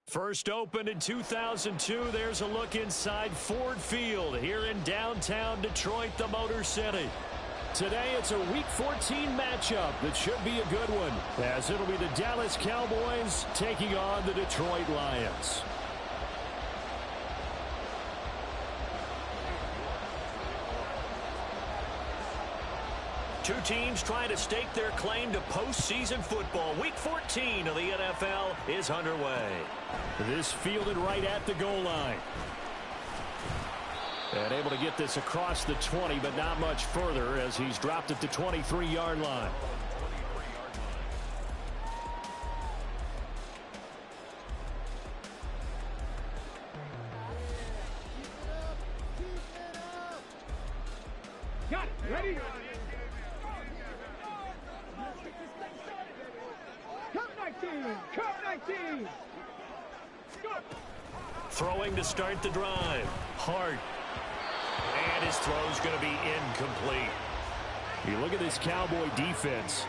First opened in 2002, there's a look inside Ford Field here in downtown Detroit, the Motor City. Today, it's a Week 14 matchup that should be a good one, as it'll be the Dallas Cowboys taking on the Detroit Lions. Two teams trying to stake their claim to postseason football. Week 14 of the NFL is underway. This fielded right at the goal line. And able to get this across the 20, but not much further as he's dropped at the 23-yard line. Got it. Ready? Cup 19. Throwing to start the drive. Hart. And his throw's going to be incomplete. You look at this Cowboy defense.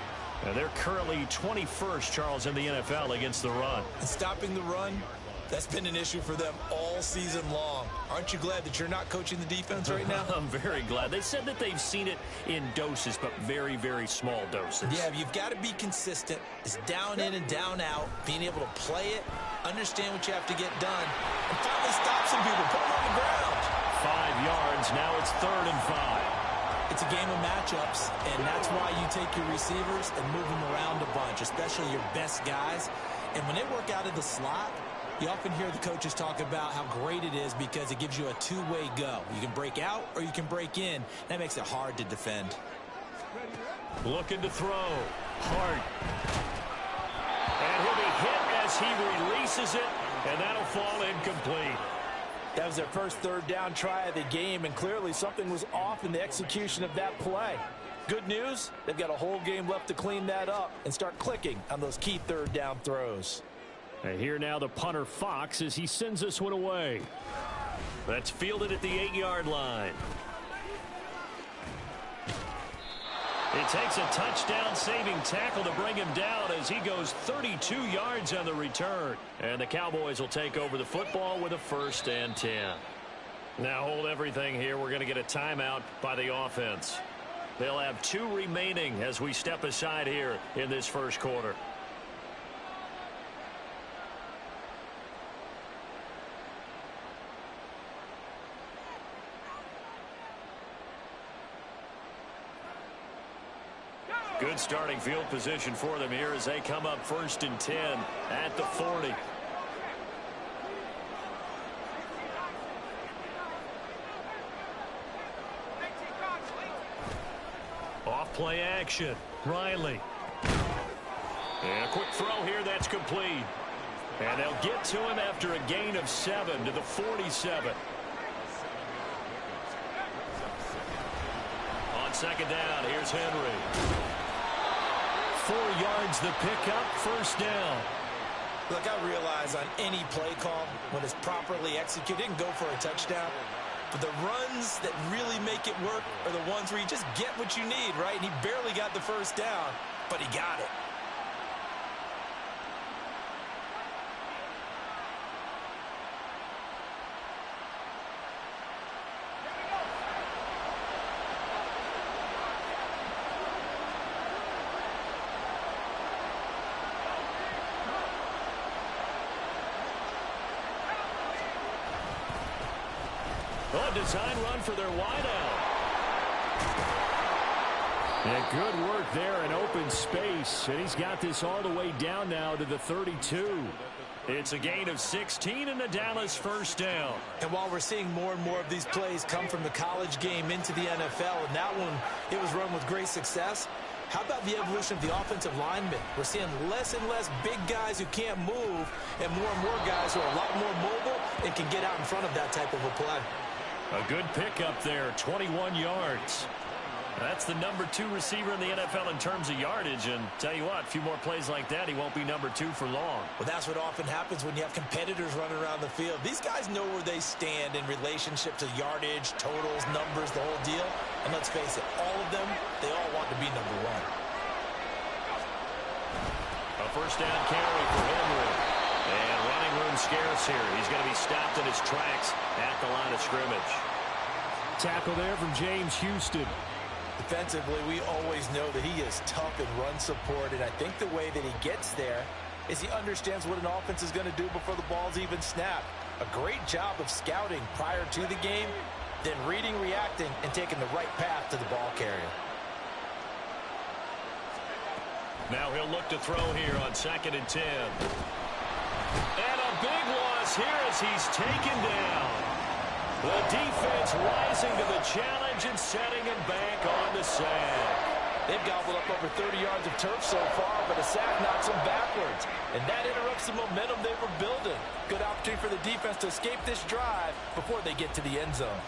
And they're currently 21st, Charles, in the NFL against the run. Stopping the run, that's been an issue for them all season long. Aren't you glad that you're not coaching the defense right now? I'm very glad. They said that they've seen it in doses, but very, very small doses. Yeah, you've got to be consistent. It's down in and down out, being able to play it, understand what you have to get done, and finally stop some people, put them on the ground. 5 yards, now it's 3rd and 5. It's a game of matchups, and that's why you take your receivers and move them around a bunch, especially your best guys. And when they work out of the slot, you often hear the coaches talk about how great it is because it gives you a two-way go. You can break out or you can break in. That makes it hard to defend. Looking to throw. Hart. And he'll be hit as he releases it, and that'll fall incomplete. That was their first third down try of the game, and clearly something was off in the execution of that play. Good news, they've got a whole game left to clean that up and start clicking on those key third down throws. And here now the punter Fox as he sends this one away. That's fielded at the 8-yard line. It takes a touchdown-saving tackle to bring him down as he goes 32 yards on the return. And the Cowboys will take over the football with a 1st and 10. Now hold everything here. We're going to get a timeout by the offense. They'll have 2 remaining as we step aside here in this first quarter. Good starting field position for them here as they come up 1st and 10 at the 40. Off play action. Riley. And a quick throw here that's complete. And they'll get to him after a gain of 7 to the 47. On 2nd down, here's Henry. 4 yards the pickup, 1st down. Look, I realize on any play call, when it's properly executed, it can go for a touchdown. But the runs that really make it work are the ones where you just get what you need, right? And he barely got the 1st down, but he got it. A design run for their wideout. Yeah, good work there in open space. And he's got this all the way down now to the 32. It's a gain of 16 and a Dallas 1st down. And while we're seeing more and more of these plays come from the college game into the NFL, and that one, it was run with great success, how about the evolution of the offensive linemen? We're seeing less and less big guys who can't move and more guys who are a lot more mobile and can get out in front of that type of a play. A good pickup there, 21 yards. That's the number 2 receiver in the NFL in terms of yardage. And tell you what, a few more plays like that, he won't be number 2 for long. Well, that's what often happens when you have competitors running around the field. These guys know where they stand in relationship to yardage, totals, numbers, the whole deal. And let's face it, all of them, they all want to be number 1. A 1st down carry for Henry. And running room scarce here. He's going to be stopped in his tracks at the line of scrimmage. Tackle there from James Houston. Defensively, we always know that he is tough in run support, and I think the way that he gets there is he understands what an offense is going to do before the ball's even snapped. A great job of scouting prior to the game, then reading, reacting, and taking the right path to the ball carrier. Now he'll look to throw here on 2nd and 10. And a big loss here as he's taken down. The defense rising to the challenge and setting him back on the sack. They've gobbled up over 30 yards of turf so far, but a sack knocks them backwards. And that interrupts the momentum they were building. Good opportunity for the defense to escape this drive before they get to the end zone.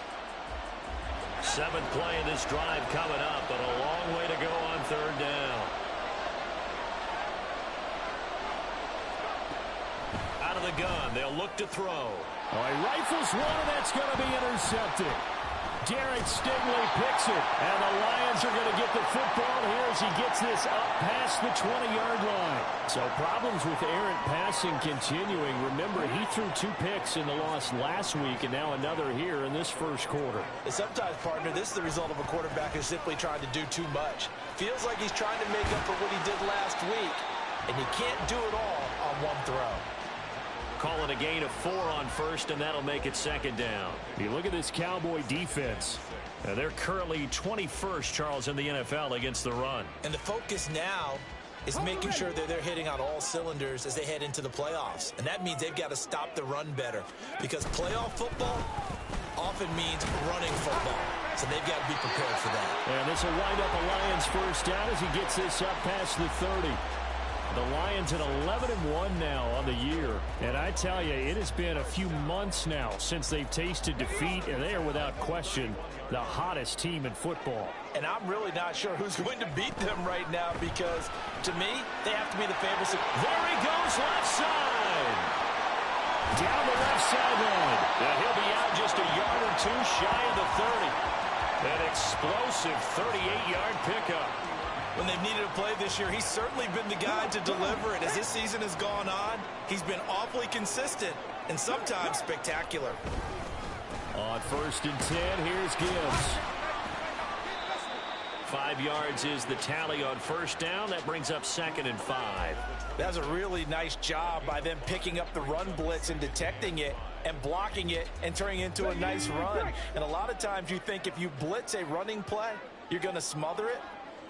7th play in this drive coming up, but a long way to go on 3rd down. Out of the gun, they'll look to throw. Oh, he rifles one, and that's going to be intercepted. Derek Stingley picks it, and the Lions are going to get the football here as he gets this up past the 20-yard line. So problems with errant passing continuing. Remember, he threw 2 picks in the loss last week, and now another here in this first quarter. And sometimes, partner, this is the result of a quarterback who's simply trying to do too much. Feels like he's trying to make up for what he did last week, and you can't do it all on one throw. Call it a gain of 4 on 1st, and that'll make it 2nd down. You look at this Cowboy defense. They're currently 21st, Charles, in the NFL against the run. And the focus now is making sure that they're hitting on all cylinders as they head into the playoffs. And that means they've got to stop the run better, because playoff football often means running football. So they've got to be prepared for that. And this will wind up a Lions first down as he gets this up past the 30. The Lions at 11-1 now on the year. And I tell you, it has been a few months now since they've tasted defeat, and they are without question the hottest team in football. And I'm really not sure who's going to beat them right now, because to me, they have to be the favorites. There he goes, left side. Down the left sideline. And he'll be out just a yard or 2 shy of the 30. An explosive 38-yard pickup. When they've needed a play this year, he's certainly been the guy to deliver it. As this season has gone on, he's been awfully consistent and sometimes spectacular. On 1st and 10, here's Gibbs. 5 yards is the tally on 1st down. That brings up 2nd and 5. That was a really nice job by them picking up the run blitz and detecting it and blocking it and turning it into a nice run. And a lot of times you think if you blitz a running play, you're going to smother it.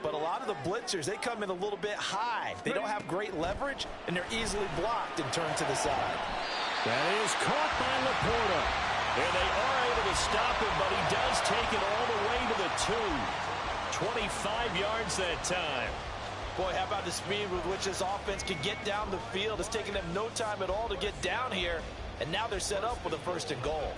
But a lot of the blitzers, they come in a little bit high. They don't have great leverage, and they're easily blocked and turned to the side. That is caught by Laporta. And they are able to stop him, but he does take it all the way to the 2. 25 yards that time. Boy, how about the speed with which this offense can get down the field? It's taken them no time at all to get down here, and now they're set up with a 1st and goal.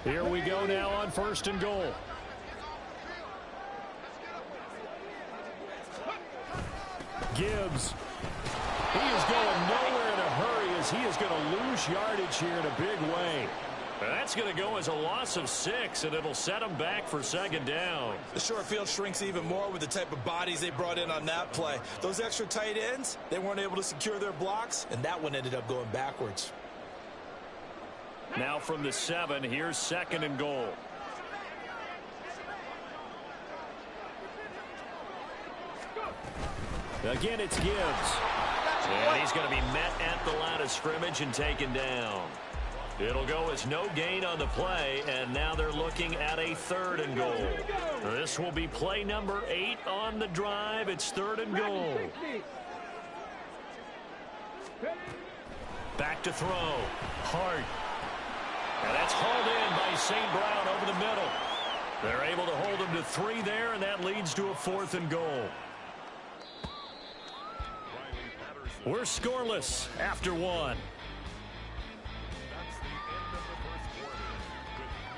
Here we go now on 1st and goal. Gibbs. He is going nowhere in a hurry as he is going to lose yardage here in a big way. That's going to go as a loss of 6, and it'll set him back for 2nd down. The short field shrinks even more with the type of bodies they brought in on that play. Those extra tight ends, they weren't able to secure their blocks, and that one ended up going backwards. Now from the 7, here's 2nd and goal. Again, it's Gibbs. And he's going to be met at the line of scrimmage and taken down. It'll go as no gain on the play, and now they're looking at a 3rd and goal. This will be play number 8 on the drive. It's 3rd and goal. Back to throw. Hart. And that's hauled in by St. Brown over the middle. They're able to hold him to 3 there, and that leads to a 4th and goal. We're scoreless after 1.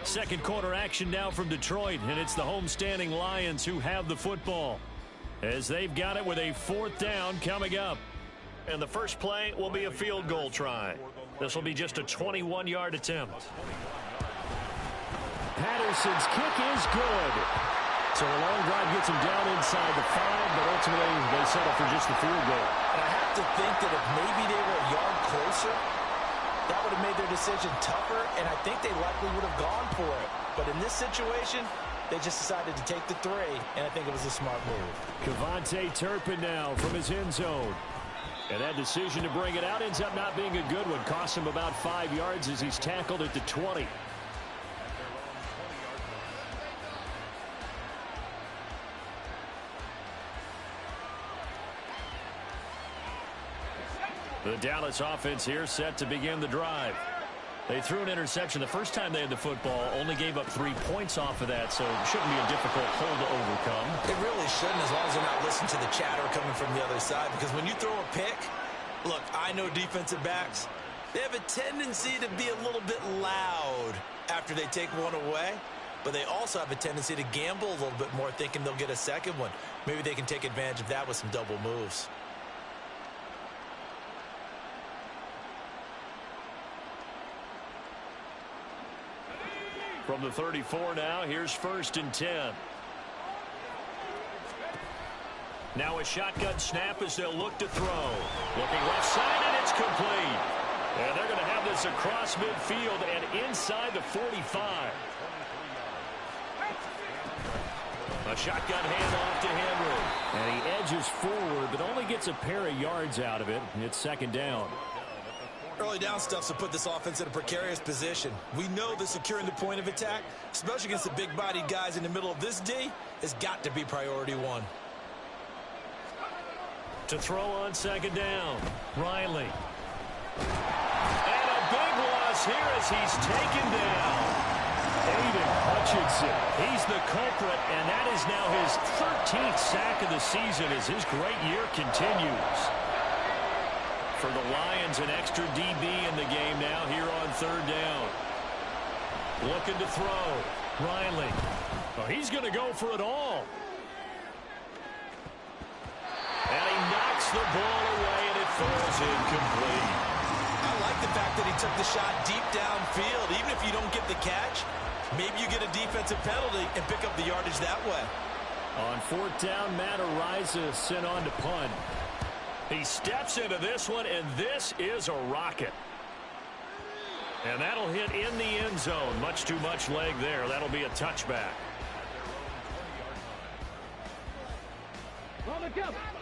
Second quarter action now from Detroit, and it's the homestanding Lions who have the football as they've got it with a 4th down coming up. And the first play will be a field goal try. This will be just a 21-yard attempt. Patterson's kick is good. So a long drive gets them down inside the 5, but ultimately they settle for just the field goal. And I have to think that if maybe they were a yard closer, that would have made their decision tougher, and I think they likely would have gone for it. But in this situation, they just decided to take the 3, and I think it was a smart move. KaVontae Turpin now from his end zone. And that decision to bring it out ends up not being a good one. Cost him about 5 yards as he's tackled at the 20. The Dallas offense here set to begin the drive. They threw an interception the first time they had the football, only gave up 3 points off of that, so it shouldn't be a difficult hole to overcome. It really shouldn't, as long as they're not listening to the chatter coming from the other side, because when you throw a pick, look, I know defensive backs, they have a tendency to be a little bit loud after they take one away, but they also have a tendency to gamble a little bit more, thinking they'll get a second one. Maybe they can take advantage of that with some double moves. From the 34 now, here's 1st and 10. Now a shotgun snap as they'll look to throw. Looking left side, and it's complete. And they're going to have this across midfield and inside the 45. A shotgun handoff to Henry. And he edges forward, but only gets a pair of yards out of it. It's 2nd down. Early down stuff's to put this offense in a precarious position. We know that securing the point of attack, especially against the big-bodied guys in the middle of this D, has got to be priority 1. To throw on 2nd down, Riley. And a big loss here as he's taken down. Aiden Hutchinson, he's the culprit, and that is now his 13th sack of the season as his great year continues. For the Lions, an extra DB in the game now here on 3rd down. Looking to throw. Riley. Oh, he's going to go for it all. And he knocks the ball away, and it falls incomplete. I like the fact that he took the shot deep downfield. Even if you don't get the catch, maybe you get a defensive penalty and pick up the yardage that way. On 4th down, Matt Araiza sent on to punt. He steps into this one, and this is a rocket. And that'll hit in the end zone. Much too much leg there. That'll be a touchback.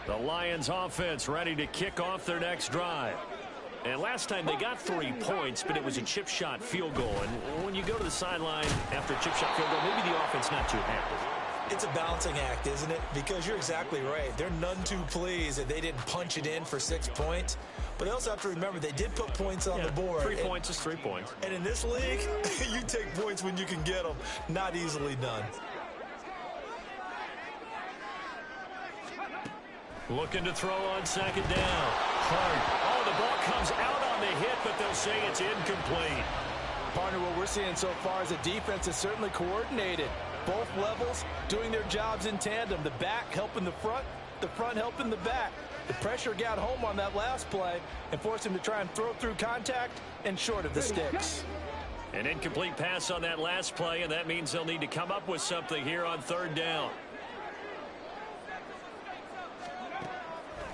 The Lions offense ready to kick off their next drive. And last time they got 3 points, but it was a chip shot field goal. And when you go to the sideline after a chip shot field goal, maybe the offense not too happy. It's a balancing act, isn't it? Because you're exactly right. They're none too pleased that they didn't punch it in for 6 points. But they also have to remember they did put points on the board. 3 points is 3 points. And in this league, you take points when you can get them. Not easily done. Looking to throw on 2nd down. Hart. Oh, the ball comes out on the hit, but they'll say it's incomplete. Partner, what we're seeing so far is a defense is certainly coordinated. Both levels doing their jobs in tandem. The back helping the front helping the back. The pressure got home on that last play and forced him to try and throw through contact and short of the sticks. An incomplete pass on that last play, and that means they'll need to come up with something here on 3rd down.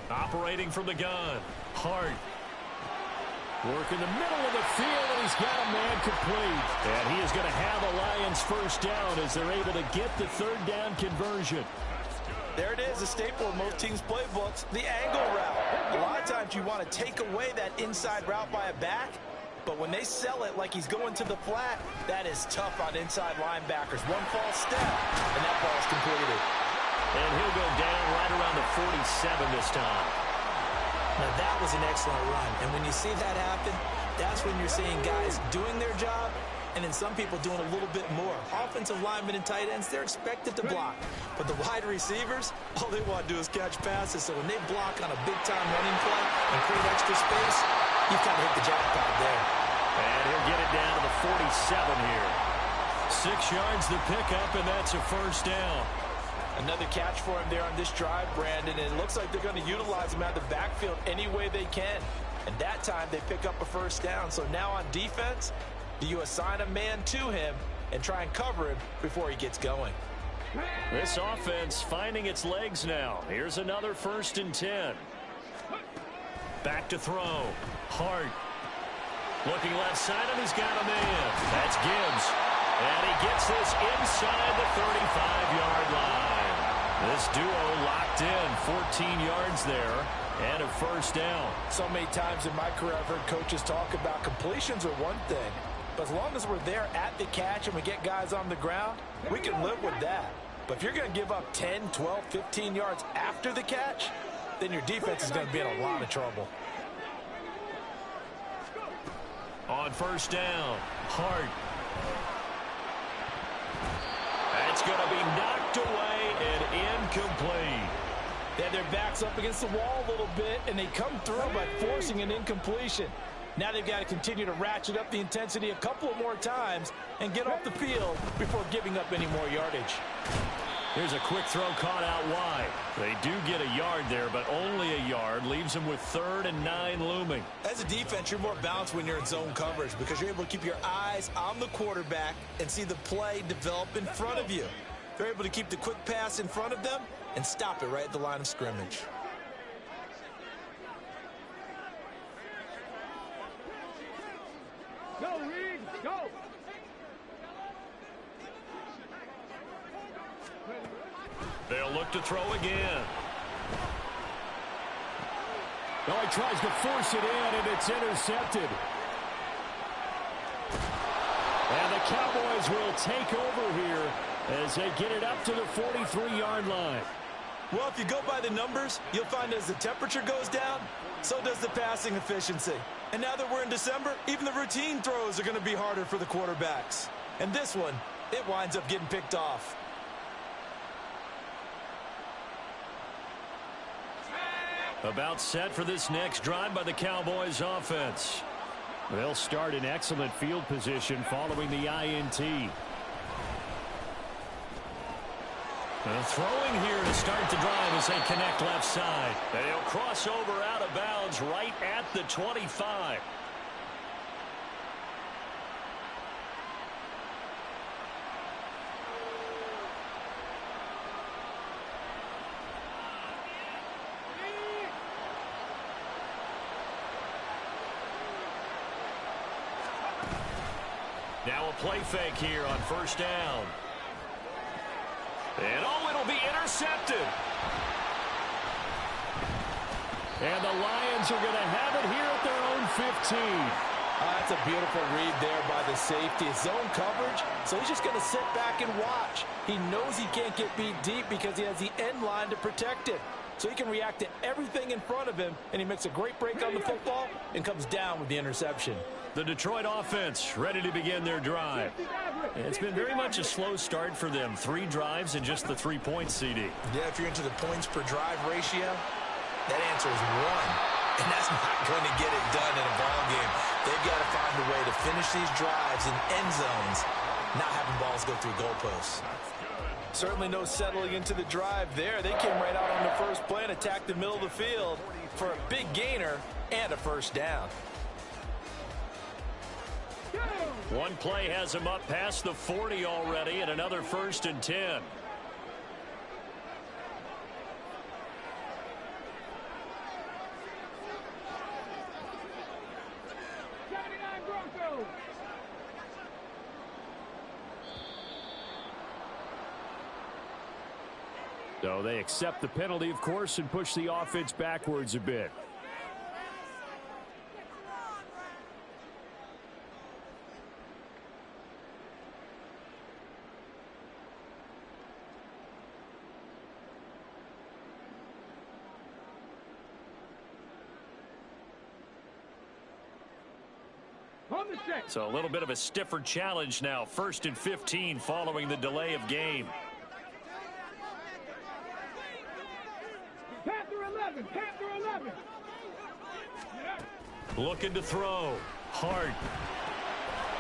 Operating from the gun. Hart. Work in the middle of the field, and he's got a man complete. And he is going to have a Lions 1st down as they're able to get the 3rd down conversion. There it is, a staple in most teams' playbooks, the angle route. A lot of times you want to take away that inside route by a back, but when they sell it like he's going to the flat, that is tough on inside linebackers. One false step, and that ball is completed. And he'll go down right around the 47 this time. Now that was an excellent run, and when you see that happen, that's when you're seeing guys doing their job and then some people doing a little bit more. Offensive linemen and tight ends, they're expected to block. But the wide receivers, all they want to do is catch passes. So when they block on a big-time running play and create extra space, you've got to hit the jackpot there. And he'll get it down to the 47 here. 6 yards the pickup, and that's a 1st down. Another catch for him there on this drive, Brandon, and it looks like they're going to utilize him out of the backfield any way they can. And that time they pick up a 1st down. So now on defense, do you assign a man to him and try and cover him before he gets going? This offense finding its legs now. Here's another 1st and 10. Back to throw. Hart. Looking left side, and he's got a man. That's Gibbs. And he gets this inside the 35-yard line. This duo locked in, 14 yards there, and a 1st down. So many times in my career I've heard coaches talk about completions are one thing, but as long as we're there at the catch and we get guys on the ground, we can live with that. But if you're going to give up 10, 12, 15 yards after the catch, then your defense is going to be in a lot of trouble. On 1st down, Hart. That's going to be knocked away and incomplete. They had their backs up against the wall a little bit, and they come through by forcing an incompletion. Now they've got to continue to ratchet up the intensity a couple of more times and get off the field before giving up any more yardage. Here's a quick throw caught out wide. They do get a yard there, but only a yard. Leaves them with 3rd and 9 looming. As a defense, you're more balanced when you're in zone coverage because you're able to keep your eyes on the quarterback and see the play develop in front of you. They're able to keep the quick pass in front of them and stop it right at the line of scrimmage. Go, Reed, go! They'll look to throw again. Oh, he tries to force it in, and it's intercepted. And the Cowboys will take over here as they get it up to the 43-yard line. Well, if you go by the numbers, you'll find as the temperature goes down, so does the passing efficiency. And now that we're in December, even the routine throws are going to be harder for the quarterbacks. And this one, it winds up getting picked off. About set for this next drive by the Cowboys offense. They'll start in excellent field position following the INT. Throwing here to start the drive as they connect left side. They'll cross over out of bounds right at the 25. Now a play fake here on 1st down. And it'll be intercepted. And the Lions are going to have it here at their own 15. That's a beautiful read there by the safety. Zone coverage, so he's just going to sit back and watch. He knows he can't get beat deep because he has the end line to protect it. So he can react to everything in front of him, and he makes a great break on the football and comes down with the interception. The Detroit offense ready to begin their drive. It's been very much a slow start for them. 3 drives and just the 3 points, CD. Yeah, if you're into the points per drive ratio, that answer is 1. And that's not going to get it done in a ball game. They've got to find a way to finish these drives in end zones, not having balls go through goalposts. Certainly no settling into the drive there. They came right out on the first play and attacked the middle of the field for a big gainer and a 1st down. One play has him up past the 40 already, and another 1st and 10. 79 Broncos! So they accept the penalty, of course, and push the offense backwards a bit. So a little bit of a stiffer challenge now. 1st and 15 following the delay of game. Panther 11! Panther 11! Looking to throw. Hart.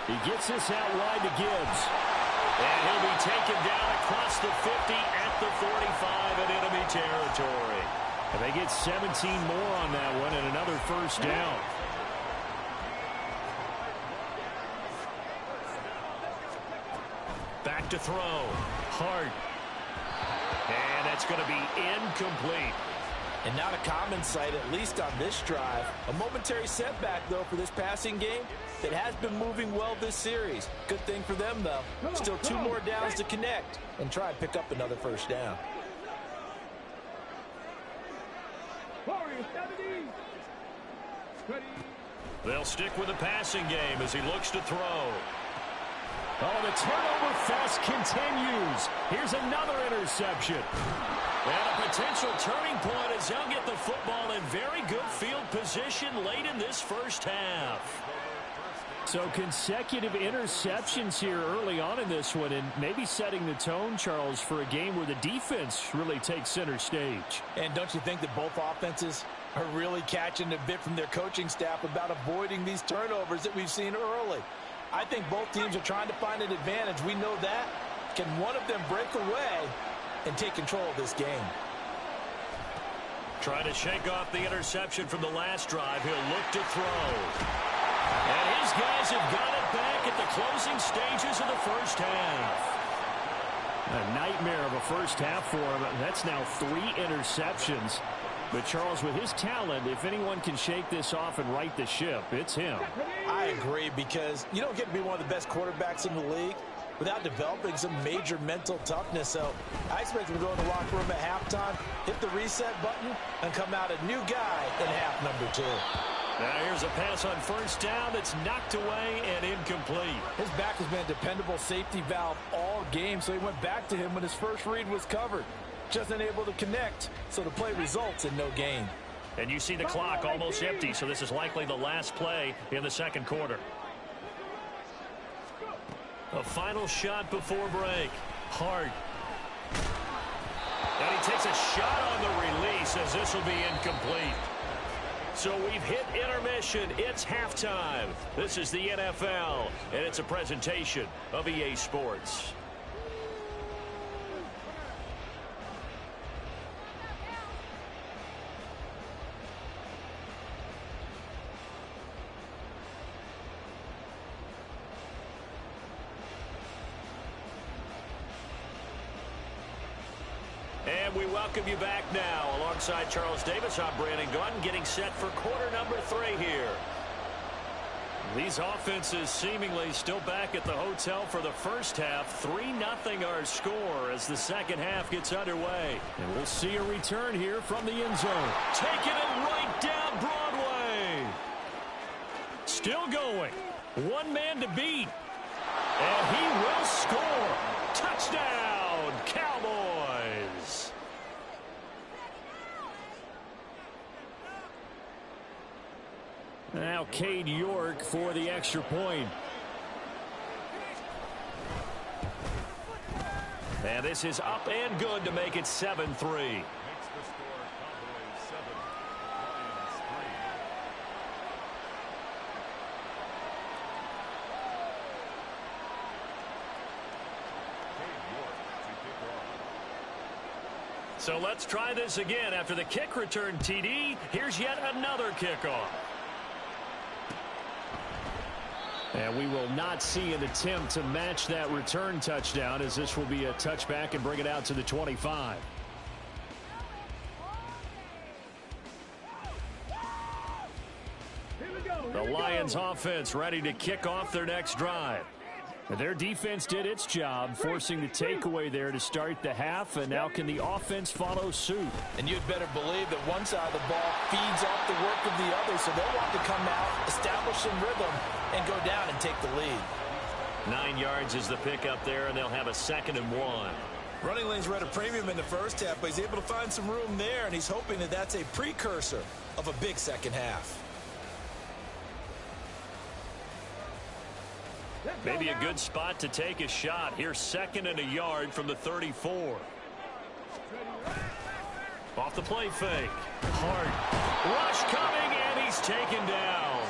He gets this out wide to Gibbs. And he'll be taken down across the 50 at the 45 in enemy territory. And they get 17 more on that one and another 1st down. Back to throw. Hart. And that's going to be incomplete. And not a common sight, at least on this drive. A momentary setback, though, for this passing game that has been moving well this series. Good thing for them, though. Still 2 more downs to connect and try and pick up another first down. Warriors 70. Ready. They'll stick with the passing game as he looks to throw. Oh, the turnover fest continues. Here's another interception. And a potential turning point as they'll get the football in very good field position late in this first half. So consecutive interceptions here early on in this one, and maybe setting the tone, Charles, for a game where the defense really takes center stage. And don't you think that both offenses are really catching a bit from their coaching staff about avoiding these turnovers that we've seen early? I think both teams are trying to find an advantage. We know that. Can one of them break away and take control of this game? Trying to shake off the interception from the last drive. He'll look to throw. And his guys have got it back at the closing stages of the first half. A nightmare of a first half for him. That's now 3 interceptions. But, Charles, with his talent, if anyone can shake this off and right the ship, it's him. I agree, because you don't get to be one of the best quarterbacks in the league without developing some major mental toughness. So I expect him to go in the locker room at halftime, hit the reset button, and come out a new guy in half number 2. Now here's a pass on first down that's knocked away and incomplete. His back has been a dependable safety valve all game, so he went back to him when his first read was covered. Just unable to connect, so the play results in no gain. And you see the clock almost empty, so this is likely the last play in the second quarter. A final shot before break. Hart. And he takes a shot on the release as this will be incomplete. So we've hit intermission. It's halftime. This is the NFL, and it's a presentation of EA Sports. And we welcome you back now. Alongside Charles Davis, I'm Brandon Gunn, getting set for quarter number 3 here. These offenses seemingly still back at the hotel for the first half. 3-0 our score as the second half gets underway. And we'll see a return here from the end zone. Taking it right down Broadway. Still going. One man to beat. And he will score. Touchdown, Cowboys. Now Cade York for the extra point. And this is up and good to make it 7-3. So let's try this again. After the kick return TD, here's yet another kickoff. And we will not see an attempt to match that return touchdown, as this will be a touchback and bring it out to the 25. The Lions offense ready to kick off their next drive. Their defense did its job, forcing the takeaway there to start the half, and now can the offense follow suit? And you'd better believe that one side of the ball feeds off the work of the other, so they'll want to come out, establish some rhythm, and go down and take the lead. 9 yards is the pickup there, and they'll have a 2nd and 1. Running lanes were at a premium in the first half, but he's able to find some room there, and he's hoping that that's a precursor of a big second half. Maybe a good spot to take a shot. Here's 2nd and a yard from the 34. Off the play fake. Hart. Rush coming, and he's taken down.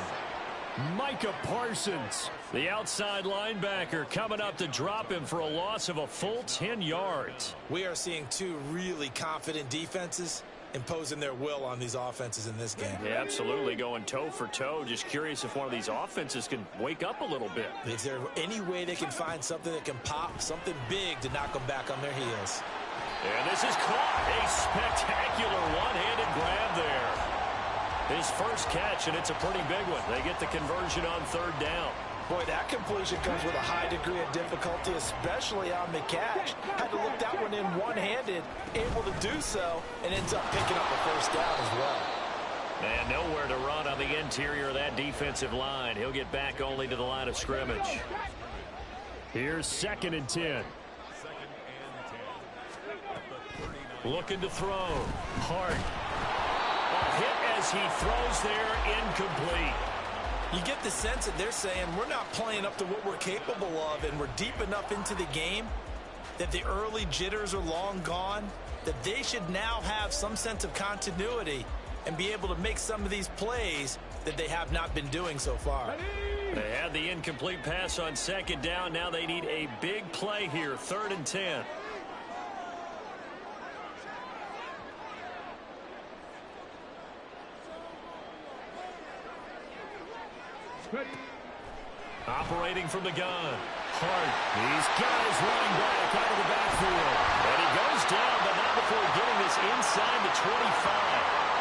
Micah Parsons, the outside linebacker, coming up to drop him for a loss of a full 10 yards. We are seeing 2 really confident defenses imposing their will on these offenses in this game. Yeah, absolutely, going toe for toe. Just curious if one of these offenses can wake up a little bit. Is there any way they can find something that can pop, something big to knock them back on their heels? And this is caught. A spectacular one-handed grab there. His first catch, and it's a pretty big one. They get the conversion on third down. Boy, that completion comes with a high degree of difficulty, especially on the catch. Had to look that one in one-handed, able to do so, and ends up picking up a first down as well. And nowhere to run on the interior of that defensive line. He'll get back only to the line of scrimmage. Here's 2nd and 10. Looking to throw. Hart. A hit as he throws there, incomplete. You get the sense that they're saying we're not playing up to what we're capable of, and we're deep enough into the game that the early jitters are long gone, that they should now have some sense of continuity and be able to make some of these plays that they have not been doing so far. They had the incomplete pass on 2nd down. Now they need a big play here, 3rd and 10. Operating from the gun. Hart. He's got his running back out of the backfield. And he goes down, but not before getting this inside the 25.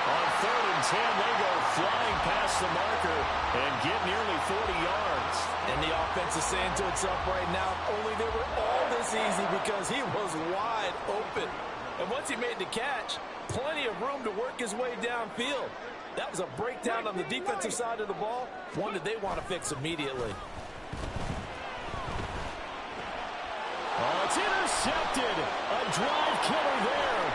On 3rd and 10, they go flying past the marker and get nearly 40 yards. And the offense is saying to itself right now, only they were all this easy because he was wide open. And once he made the catch, plenty of room to work his way downfield. That was a breakdown on the defensive side of the ball, one that they want to fix immediately. Oh, it's intercepted. A drive killer there.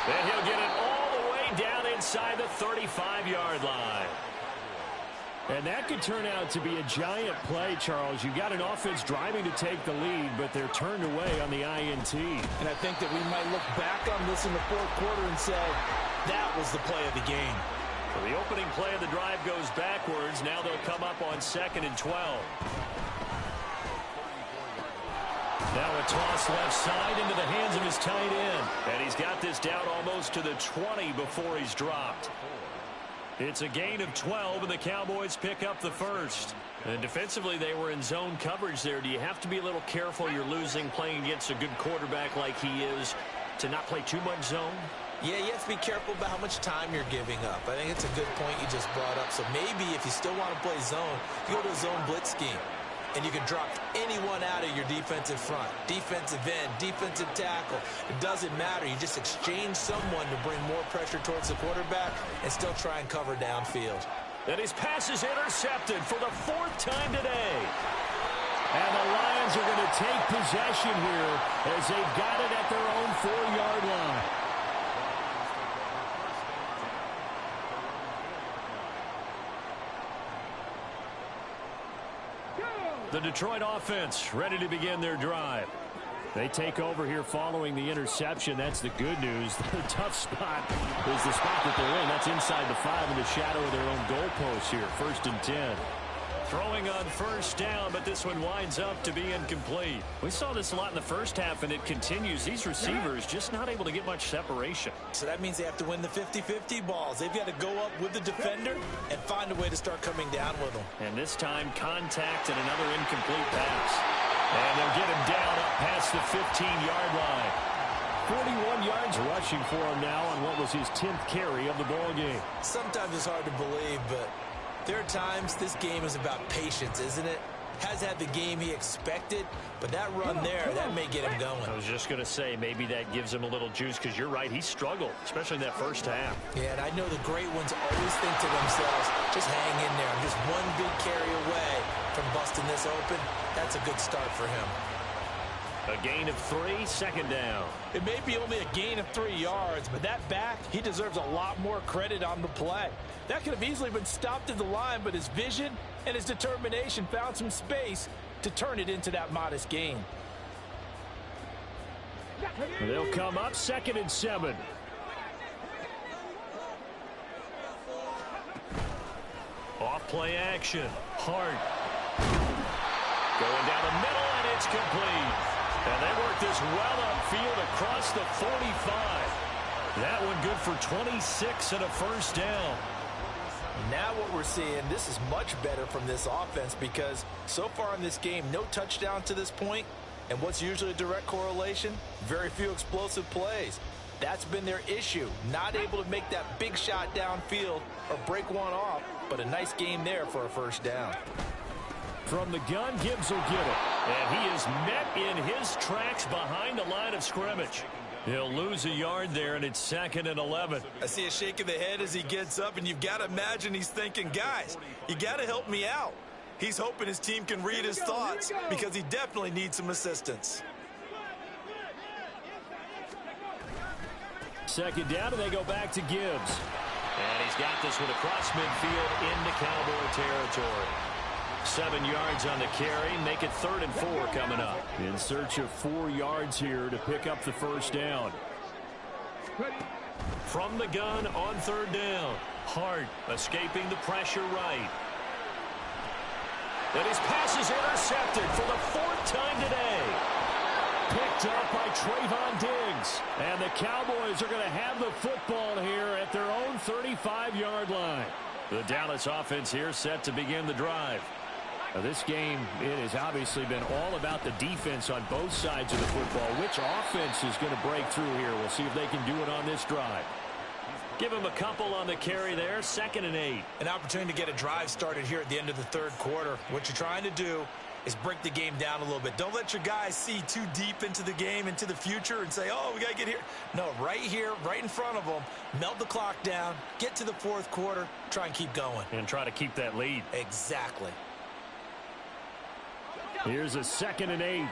And he'll get it all the way down inside the 35-yard line. And that could turn out to be a giant play, Charles. You've got an offense driving to take the lead, but they're turned away on the INT. And I think that we might look back on this in the 4th quarter and say, that was the play of the game. Well, the opening play of the drive goes backwards. Now they'll come up on 2nd and 12. Now a toss left side into the hands of his tight end. And he's got this down almost to the 20 before he's dropped. It's a gain of 12, and the Cowboys pick up the first. And defensively, they were in zone coverage there. Do you have to be a little careful? You're losing, playing against a good quarterback like he is, to not play too much zone? Yeah, you have to be careful about how much time you're giving up. I think it's a good point you just brought up. So maybe if you still want to play zone, you go to a zone blitz scheme. And you can drop anyone out of your defensive front. Defensive end, defensive tackle. It doesn't matter. You just exchange someone to bring more pressure towards the quarterback and still try and cover downfield. And his pass is intercepted for the 4th time today. And the Lions are going to take possession here as they've got it at their own 4-yard line. The Detroit offense ready to begin their drive. They take over here following the interception. That's the good news. The tough spot is the spot that they're in. That's inside the 5 in the shadow of their own goalpost here. 1st and 10. Throwing on 1st down, but this one winds up to be incomplete. We saw this a lot in the first half, and it continues. These receivers just not able to get much separation. So that means they have to win the 50-50 balls. They've got to go up with the defender and find a way to start coming down with them. And this time, contact and another incomplete pass. And they'll get him down up past the 15-yard line. 41 yards rushing for him now on what was his 10th carry of the ball game. Sometimes it's hard to believe, but there are times this game is about patience, isn't it? Has had the game he expected, but that run there, that may get him going. I was just going to say, maybe that gives him a little juice, because you're right, he struggled, especially in that first half. Yeah, and I know the great ones always think to themselves, just hang in there. I'm just one big carry away from busting this open. That's a good start for him. A gain of 3, 2nd down. It may be only a gain of 3 yards, but that back, he deserves a lot more credit on the play. That could have easily been stopped at the line, but his vision and his determination found some space to turn it into that modest gain. They'll come up 2nd and 7. Off play action. Hart. Going down the middle, and it's complete. And they work this well upfield across the 45. That one good for 26 and a 1st down. Now what we're seeing, this is much better from this offense because so far in this game, no touchdown to this point, And what's usually a direct correlation? Very few explosive plays. That's been their issue. Not able to make that big shot downfield or break one off, but a nice game there for a first down. From the gun, Gibbs will get it. And he is met in his tracks behind the line of scrimmage. He'll lose a yard there, and it's 2nd and 11. I see a shake of the head as he gets up, and you've got to imagine he's thinking, guys, you got to help me out. He's hoping his team can read his thoughts because he definitely needs some assistance. 2nd down, and they go back to Gibbs. And he's got this one across midfield into Cowboy territory. 7 yards on the carry. Make it 3rd and 4 coming up. In search of 4 yards here to pick up the first down. From the gun on 3rd down. Hart escaping the pressure right. And his pass is intercepted for the 4th time today. Picked up by Trayvon Diggs. And the Cowboys are going to have the football here at their own 35-yard line. The Dallas offense here set to begin the drive. Now this game, it has obviously been all about the defense on both sides of the football. Which offense is going to break through here? We'll see if they can do it on this drive. Give him a couple on the carry there. 2nd and 8. An opportunity to get a drive started here at the end of the 3rd quarter. What you're trying to do is break the game down a little bit. Don't let your guys see too deep into the game, into the future, and say, oh, we got to get here. No, right here, right in front of them, melt the clock down, get to the 4th quarter, try and keep going. And try to keep that lead. Exactly. Here's a 2nd and 8.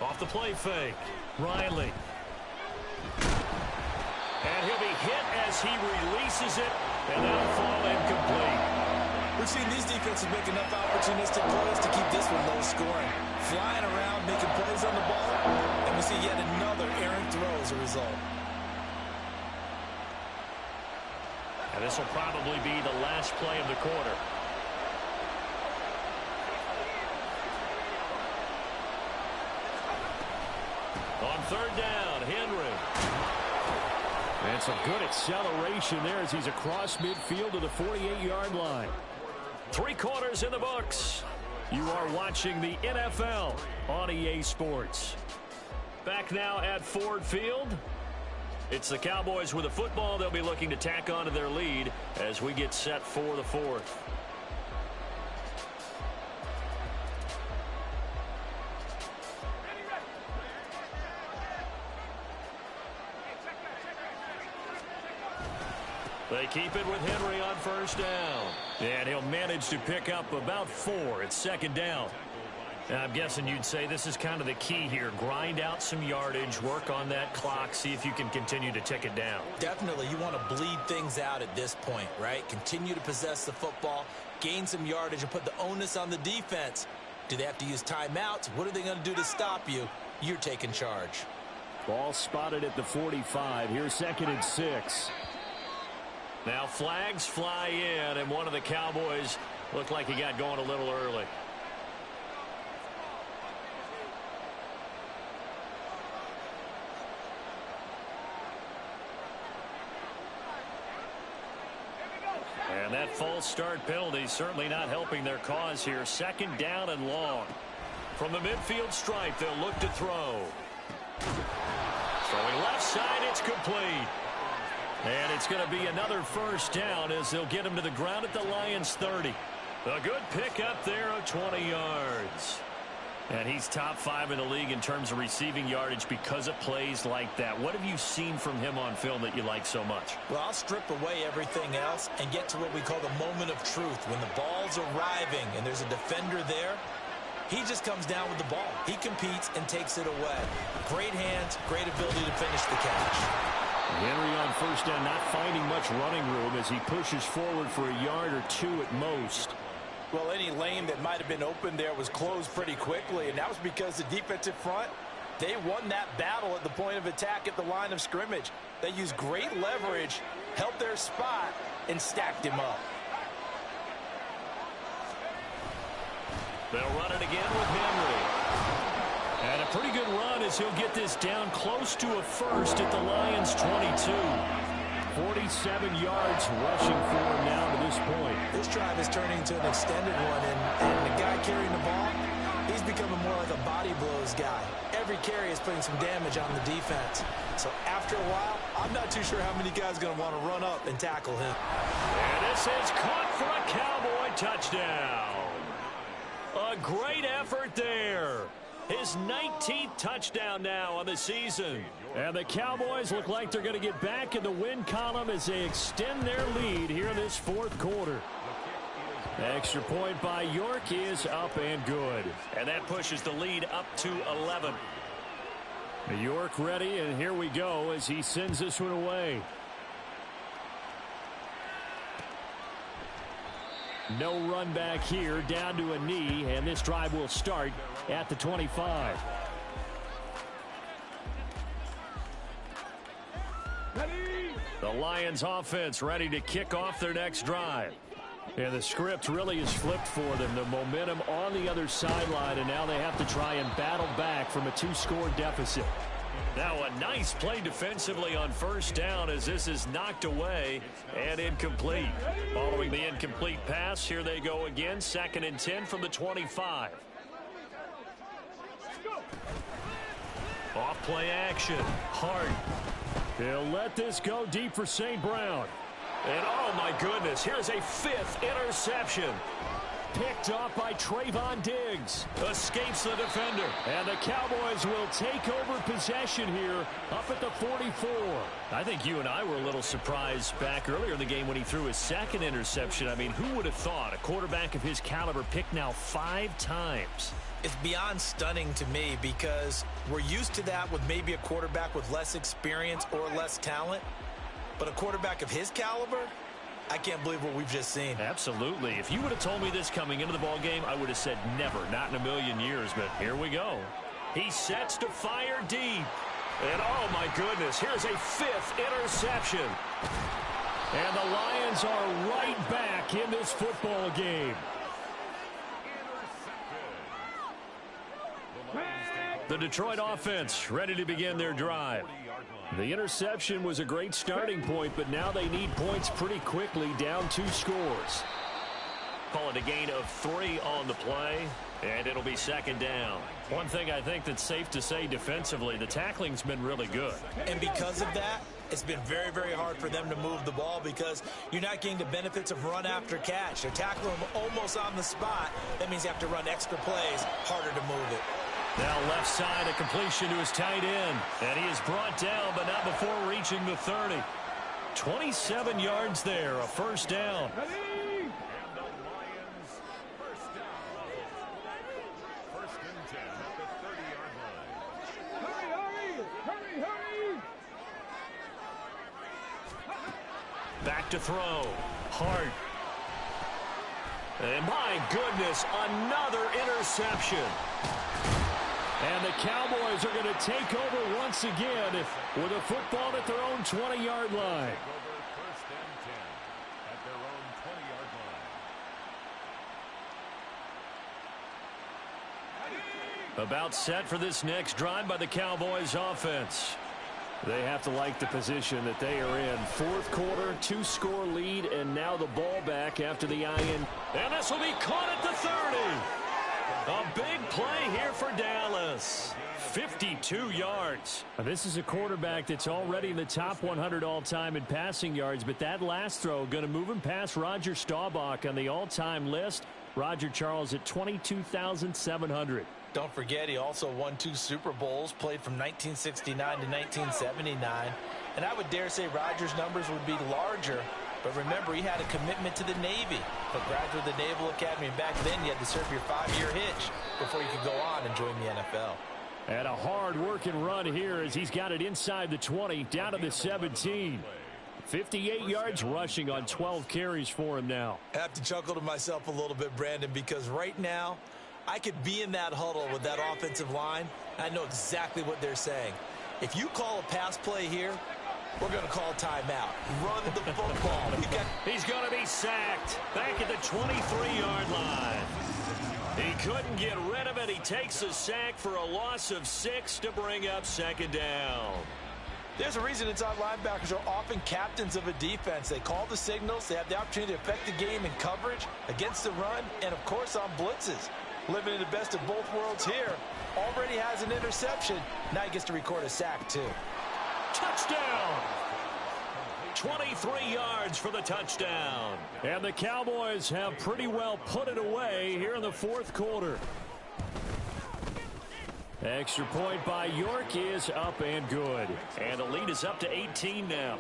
Off the play fake. Riley. And he'll be hit as he releases it, and that'll fall incomplete. We've seen these defenses make enough opportunistic plays to keep this one low scoring. Flying around, making plays on the ball, and we see yet another errant throw as a result. And this will probably be the last play of the quarter. On 3rd down, Henry. And some good acceleration there as he's across midfield to the 48-yard line. 3 quarters in the books. You are watching the NFL on EA Sports. Back now at Ford Field. It's the Cowboys with the football. They'll be looking to tack on to their lead as we get set for the 4th. They keep it with Henry on 1st down. And he'll manage to pick up about 4. It's 2nd down. And I'm guessing you'd say this is kind of the key here. Grind out some yardage, work on that clock, see if you can continue to tick it down. Definitely, you want to bleed things out at this point, right? Continue to possess the football, gain some yardage, and put the onus on the defense. Do they have to use timeouts? What are they going to do to stop you? You're taking charge. Ball spotted at the 45. Here's 2nd and 6. Now flags fly in, and one of the Cowboys looked like he got going a little early. And that false start penalty certainly not helping their cause here. 2nd down and long. From the midfield stripe, they'll look to throw. Throwing left side, it's complete. And it's going to be another 1st down as they'll get him to the ground at the Lions' 30. A good pickup there of 20 yards. And he's top 5 in the league in terms of receiving yardage because of plays like that. What have you seen from him on film that you like so much? Well, I'll strip away everything else and get to what we call the moment of truth. When the ball's arriving and there's a defender there, he just comes down with the ball. He competes and takes it away. Great hands, great ability to finish the catch. Henry on 1st down, not finding much running room as he pushes forward for a yard or 2 at most. Well, any lane that might have been open there was closed pretty quickly, and that was because the defensive front, they won that battle at the point of attack at the line of scrimmage. They used great leverage, held their spot, and stacked him up. They'll run it again with Henry. And a pretty good run as he'll get this down close to a 1st at the Lions' 22. 47 yards rushing for him now to this point. This drive is turning into an extended one, and the guy carrying the ball, he's becoming more like a body blows guy. Every carry is putting some damage on the defense. So after a while, I'm not too sure how many guys are going to want to run up and tackle him. And this is caught for a Cowboy touchdown. A great effort there. His 19th touchdown now on the season. And the Cowboys look like they're going to get back in the win column as they extend their lead here in this fourth quarter. Extra point by York is up and good. And that pushes the lead up to 11. York ready, and here we go as he sends this one away. No run back here, down to a knee, and this drive will start at the 25. The Lions offense ready to kick off their next drive. And the script really is flipped for them. The momentum on the other sideline, and now they have to try and battle back from a 2-score deficit. Now a nice play defensively on first down as this is knocked away and incomplete. Following the incomplete pass, here they go again. 2nd and 10 from the 25. Off play action. Hart. He'll let this go deep for St. Brown. And oh my goodness, here's a 5th interception. Picked off by Trayvon Diggs. Escapes the defender. And the Cowboys will take over possession here up at the 44. I think you and I were a little surprised back earlier in the game when he threw his 2nd interception. I mean, who would have thought a quarterback of his caliber picked now 5 times? It's beyond stunning to me because we're used to that with maybe a quarterback with less experience or less talent. But a quarterback of his caliber, I can't believe what we've just seen. Absolutely. If you would have told me this coming into the ball game, I would have said never, not in a million years. But here we go. He sets to fire deep. And oh my goodness, here's a 5th interception. And the Lions are right back in this football game. The Detroit offense ready to begin their drive. The interception was a great starting point, but now they need points pretty quickly, down 2 scores. Call it a gain of 3 on the play, and it'll be 2nd down. One thing I think that's safe to say defensively, the tackling's been really good. And because of that, it's been very, very hard for them to move the ball because you're not getting the benefits of run after catch. They're tackling them almost on the spot. That means you have to run extra plays, harder to move it. Now left side, a completion to his tight end. And he is brought down, but not before reaching the 30. 27 yards there, a 1st down. Back to throw. Hart. And my goodness, another interception. And the Cowboys are going to take over once again with a football at their own 20-yard line. About set for this next drive by the Cowboys offense. They have to like the position that they are in. 4th quarter, 2-score lead, and now the ball back after the IN. And this will be caught at the 30. A big play here for Dallas. 52 yards. This is a quarterback that's already in the top 100 all-time in passing yards, but that last throw going to move him past Roger Staubach on the all-time list. Roger Charles at 22,700. Don't forget, he also won 2 Super Bowls, played from 1969 to 1979. And I would dare say Rodgers' numbers would be larger. But remember, he had a commitment to the Navy. But graduated the Naval Academy, and back then you had to serve your 5-year hitch before you could go on and join the NFL. And a hard-working run here as he's got it inside the 20, down to the 17. 58 yards rushing on 12 carries for him now. I have to chuckle to myself a little bit, Brandon, because right now I could be in that huddle with that offensive line. I know exactly what they're saying. If you call a pass play here, we're going to call timeout. Run the football. He's going to be sacked back at the 23-yard line. He couldn't get rid of it. He takes a sack for a loss of 6 to bring up 2nd down. There's a reason inside linebackers are often captains of a defense. They call the signals. They have the opportunity to affect the game in coverage, against the run, and, of course, on blitzes. Living in the best of both worlds here. Already has an interception. Now he gets to record a sack, too. Touchdown! 23 yards for the touchdown. And the Cowboys have pretty well put it away here in the fourth quarter. Extra point by York is up and good. And the lead is up to 18 now.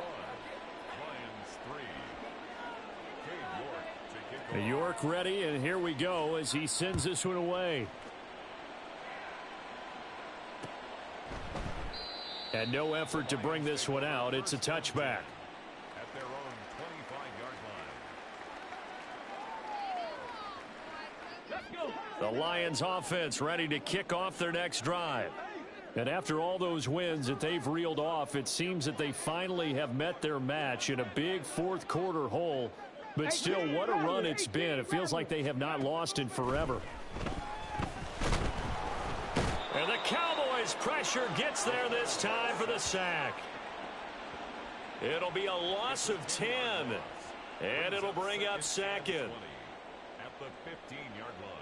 York ready, and here we go as he sends this one away. And no effort to bring this one out. It's a touchback. At their own 25-yard line. The Lions offense ready to kick off their next drive. And after all those wins that they've reeled off, it seems that they finally have met their match in a big fourth quarter hole. But still, what a run it's been. It feels like they have not lost in forever. And the Cowboys' pressure gets there this time for the sack. It'll be a loss of 10. And it'll bring up second. At the 15-yard line.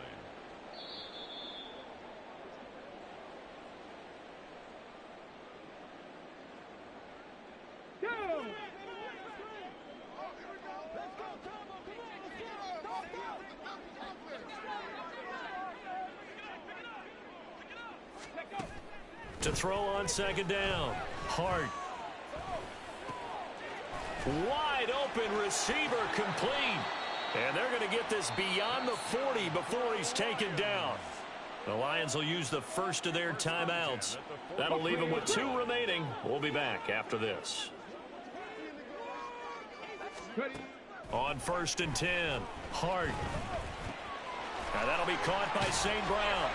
To throw on second down. Hart. Wide open receiver complete. And they're going to get this beyond the 40 before he's taken down. The Lions will use the first of their timeouts. That'll leave them with 2 remaining. We'll be back after this. On 1st and 10. Hart. Now that'll be caught by St. Brown.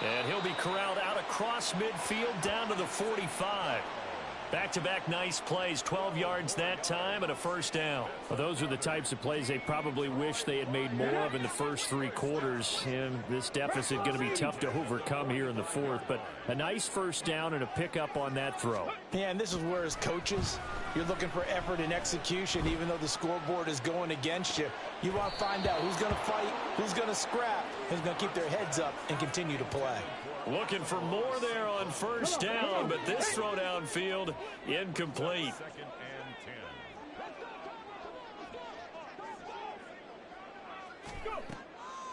And he'll be corralled out across midfield down to the 45. Back-to-back nice plays, 12 yards that time and a first down. Well, those are the types of plays they probably wish they had made more of in the first 3 quarters. And this deficit going to be tough to overcome here in the fourth. But a nice first down and a pickup on that throw. Yeah, and this is where, as coaches, you're looking for effort and execution, even though the scoreboard is going against you. You want to find out who's going to fight, who's going to scrap, who's going to keep their heads up and continue to play. Looking for more there on first down, but this throw downfield incomplete. Second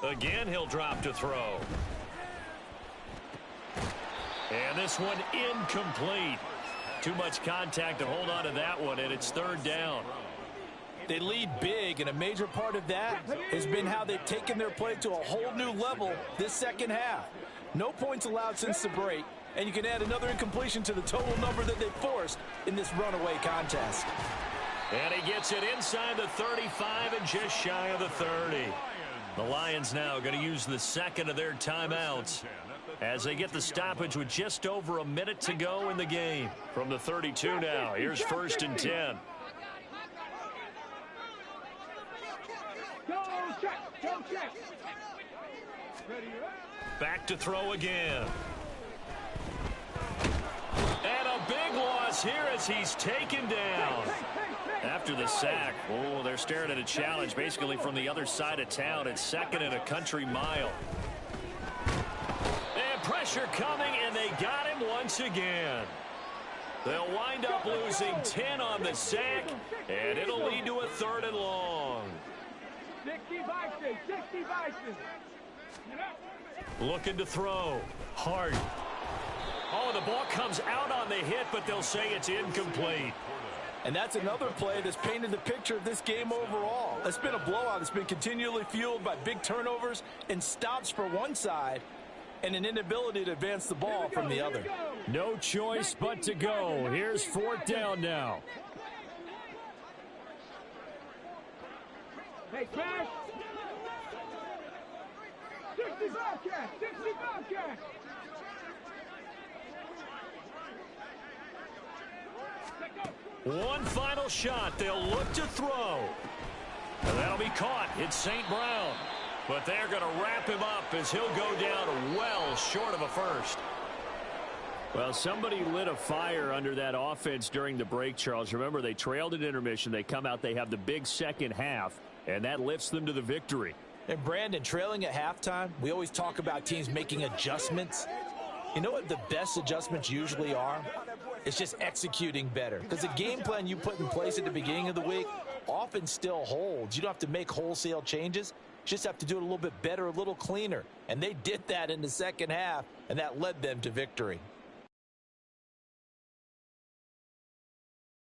and 10. Again, he'll drop to throw. And this one incomplete. Too much contact to hold on to that one, and it's third down. They lead big, and a major part of that has been how they've taken their play to a whole new level this second half. No points allowed since the break, and you can add another incompletion to the total number that they forced in this runaway contest. And he gets it inside the 35 and just shy of the 30. The Lions now going to use the second of their timeouts as they get the stoppage with just over a minute to go in the game. From the 32 now, here's 1st and 10. Back to throw again. And a big loss here as he's taken down. After the sack, oh, they're staring at a challenge basically from the other side of town. It's 2nd and a country mile. And pressure coming, and they got him once again. They'll wind up losing 10 on the sack, and it'll lead to a 3rd and long. 60 vices. Looking to throw. Hart. Oh, the ball comes out on the hit, but they'll say it's incomplete. And that's another play that's painted the picture of this game overall. It's been a blowout. It's been continually fueled by big turnovers and stops for one side and an inability to advance the ball from the other. No choice but to go. Here's 4th down now. Hey, Cash. 65 Cash. 65 Cash. One final shot. They'll look to throw. And that'll be caught. It's St. Brown. But they're going to wrap him up as he'll go down well short of a first. Well, somebody lit a fire under that offense during the break, Charles. Remember, they trailed at intermission. They come out, they have the big second half, and that lifts them to the victory. And Brandon, trailing at halftime, we always talk about teams making adjustments. You know what the best adjustments usually are? It's just executing better. Because the game plan you put in place at the beginning of the week often still holds. You don't have to make wholesale changes. You just have to do it a little bit better, a little cleaner. And they did that in the second half, and that led them to victory.